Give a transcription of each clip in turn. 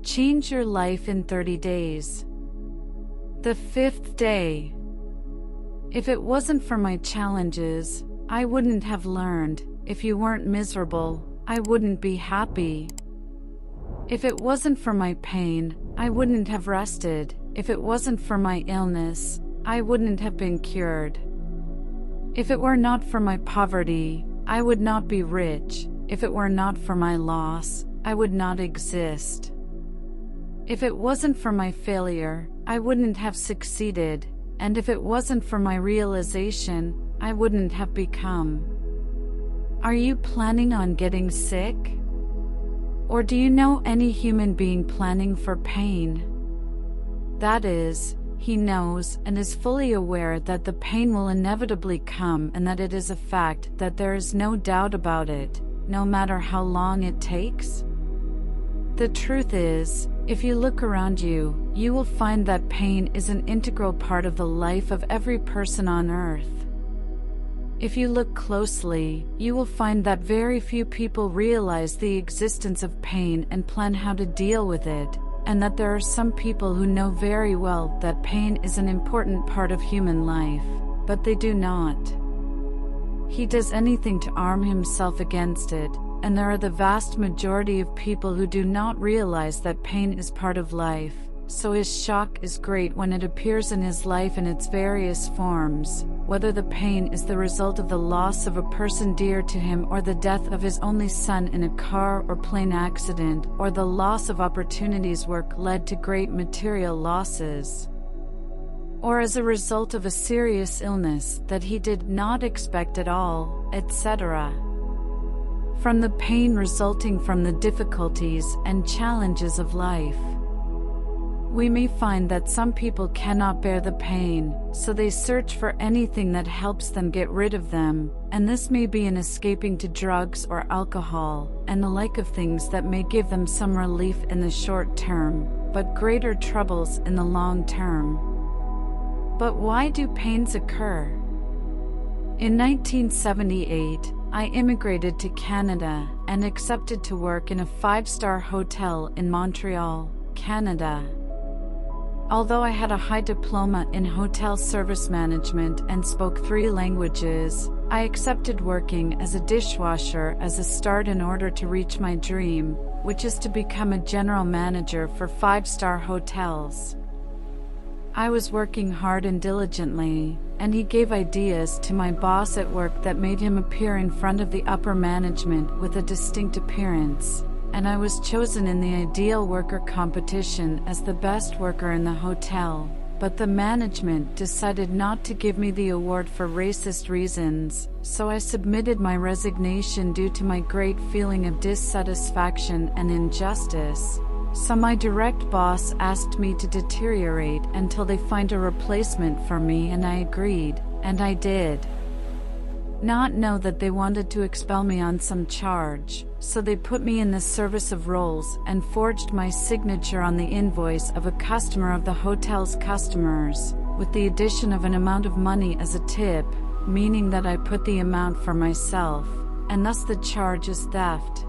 Change your life in 30 days. The 5th day. If it wasn't for my challenges, I wouldn't have learned. If you weren't miserable, I wouldn't be happy. If it wasn't for my pain, I wouldn't have rested. If it wasn't for my illness, I wouldn't have been cured. If it were not for my poverty, I would not be rich. If it were not for my loss, I would not exist. If it wasn't for my failure, I wouldn't have succeeded, and if it wasn't for my realization, I wouldn't have become. Are you planning on getting sick? Or do you know any human being planning for pain? That is, he knows and is fully aware that the pain will inevitably come and that it is a fact that there is no doubt about it, no matter how long it takes? The truth is, if you look around you, you will find that pain is an integral part of the life of every person on earth. If you look closely, you will find that very few people realize the existence of pain and plan how to deal with it, and that there are some people who know very well that pain is an important part of human life, but they do not. He does anything to arm himself against it, and there are the vast majority of people who do not realize that pain is part of life, so his shock is great when it appears in his life in its various forms, whether the pain is the result of the loss of a person dear to him or the death of his only son in a car or plane accident or the loss of opportunities work led to great material losses, or as a result of a serious illness that he did not expect at all, etc. From the pain resulting from the difficulties and challenges of life. We may find that some people cannot bear the pain, so they search for anything that helps them get rid of them, and this may be in escaping to drugs or alcohol, and the like of things that may give them some relief in the short term, but greater troubles in the long term. But why do pains occur? In 1978, I immigrated to Canada and accepted to work in a 5-star hotel in Montreal, Canada. Although I had a high diploma in hotel service management and spoke 3 languages, I accepted working as a dishwasher as a start in order to reach my dream, which is to become a general manager for 5-star hotels. I was working hard and diligently, and he gave ideas to my boss at work that made him appear in front of the upper management with a distinct appearance, and I was chosen in the ideal worker competition as the best worker in the hotel, but the management decided not to give me the award for racist reasons, so I submitted my resignation due to my great feeling of dissatisfaction and injustice. So my direct boss asked me to deteriorate until they find a replacement for me, and I agreed, and I did not know that they wanted to expel me on some charge, so they put me in the service of roles and forged my signature on the invoice of a customer of the hotel's customers, with the addition of an amount of money as a tip, meaning that I put the amount for myself, and thus the charge is theft.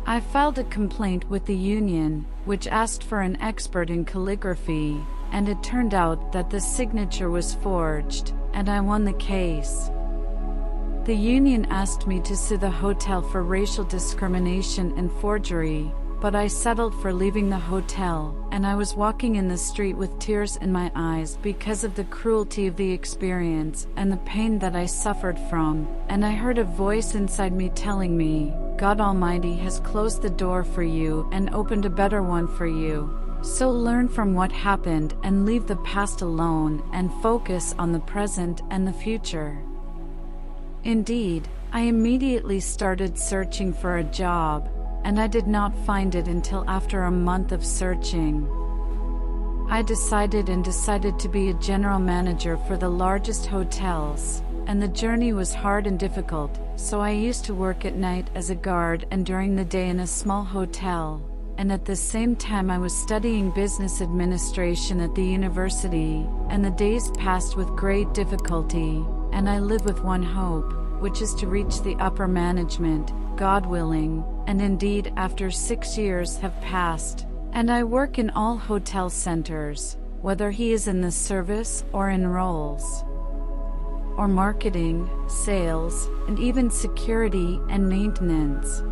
I filed a complaint with the union, which asked for an expert in calligraphy, and it turned out that the signature was forged, and I won the case. The union asked me to sue the hotel for racial discrimination and forgery, but I settled for leaving the hotel, and I was walking in the street with tears in my eyes because of the cruelty of the experience and the pain that I suffered from, and I heard a voice inside me telling me, God Almighty has closed the door for you and opened a better one for you. So learn from what happened and leave the past alone and focus on the present and the future. Indeed, I immediately started searching for a job, and I did not find it until after a month of searching. I decided to be a general manager for the largest hotels, and the journey was hard and difficult, so I used to work at night as a guard and during the day in a small hotel, and at the same time I was studying business administration at the university, and the days passed with great difficulty, and I live with one hope, which is to reach the upper management, God willing, and indeed after 6 years have passed, And I work in all hotel centers, whether he is in the service or in roles, or marketing, sales, and even security and maintenance.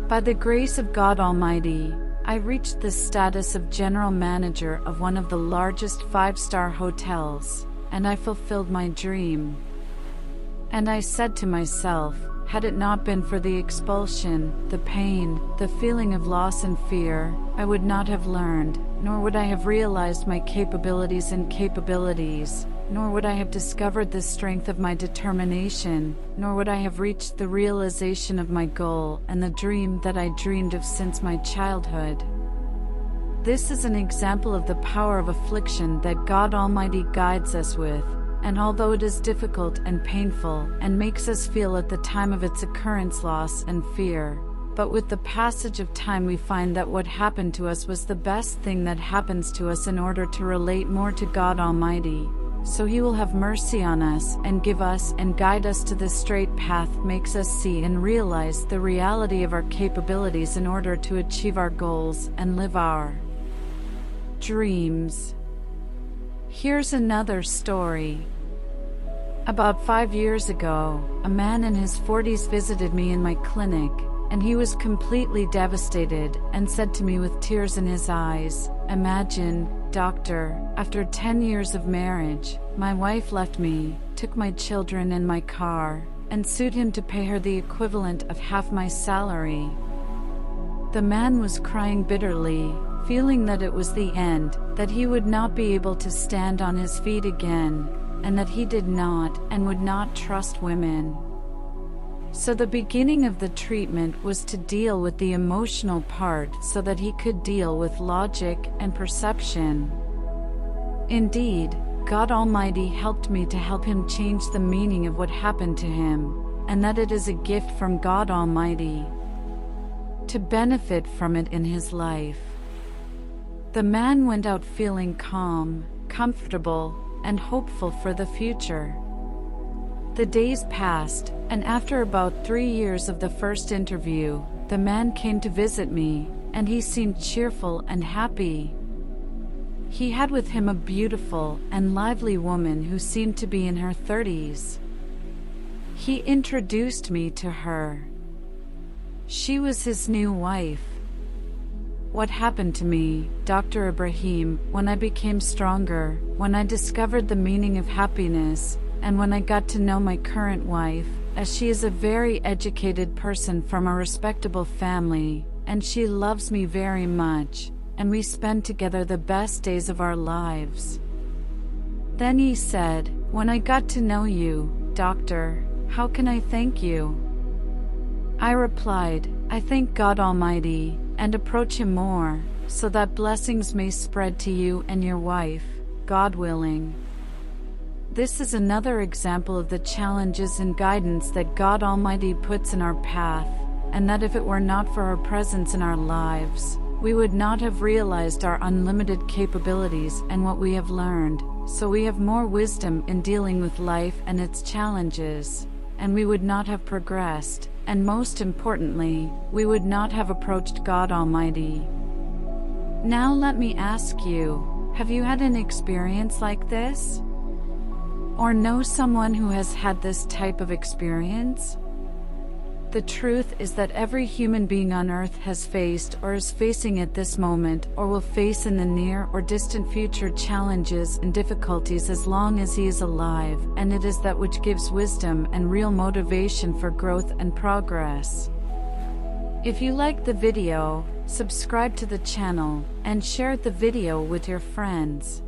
By the grace of God Almighty, I reached the status of general manager of one of the largest 5-star hotels, and I fulfilled my dream. And I said to myself, had it not been for the expulsion, the pain, the feeling of loss and fear, I would not have learned, nor would I have realized my capabilities, nor would I have discovered the strength of my determination, nor would I have reached the realization of my goal and the dream that I dreamed of since my childhood. This is an example of the power of affliction that God Almighty guides us with, and although it is difficult and painful and makes us feel at the time of its occurrence loss and fear, but with the passage of time we find that what happened to us was the best thing that happens to us in order to relate more to God Almighty. So He will have mercy on us and give us and guide us to the straight path, makes us see and realize the reality of our capabilities in order to achieve our goals and live our dreams. Here's another story. About 5 years ago, a man in his 40s visited me in my clinic, and he was completely devastated and said to me with tears in his eyes, "Imagine, doctor, after 10 years of marriage, my wife left me, took my children and my car, and sued him to pay her the equivalent of half my salary." The man was crying bitterly, feeling that it was the end, that he would not be able to stand on his feet again, and that he did not and would not trust women. So the beginning of the treatment was to deal with the emotional part so that he could deal with logic and perception. Indeed, God Almighty helped me to help him change the meaning of what happened to him, and that it is a gift from God Almighty to benefit from it in his life. The man went out feeling calm, comfortable, and hopeful for the future. The days passed, and after about 3 years of the first interview, the man came to visit me, and he seemed cheerful and happy. He had with him a beautiful and lively woman who seemed to be in her 30s. He introduced me to her. She was his new wife. What happened to me, Dr. Ibrahim, when I became stronger, when I discovered the meaning of happiness, and when I got to know my current wife, as she is a very educated person from a respectable family, and she loves me very much, and we spend together the best days of our lives. Then he said, "When I got to know you, doctor, how can I thank you?" I replied, "I thank God Almighty, and approach Him more, so that blessings may spread to you and your wife, God willing." This is another example of the challenges and guidance that God Almighty puts in our path, and that if it were not for her presence in our lives, we would not have realized our unlimited capabilities and what we have learned, so we have more wisdom in dealing with life and its challenges, and we would not have progressed, and most importantly, we would not have approached God Almighty. Now let me ask you, have you had an experience like this? Or know someone who has had this type of experience? The truth is that every human being on earth has faced or is facing at this moment or will face in the near or distant future challenges and difficulties as long as he is alive, and it is that which gives wisdom and real motivation for growth and progress. If you liked the video, subscribe to the channel and share the video with your friends.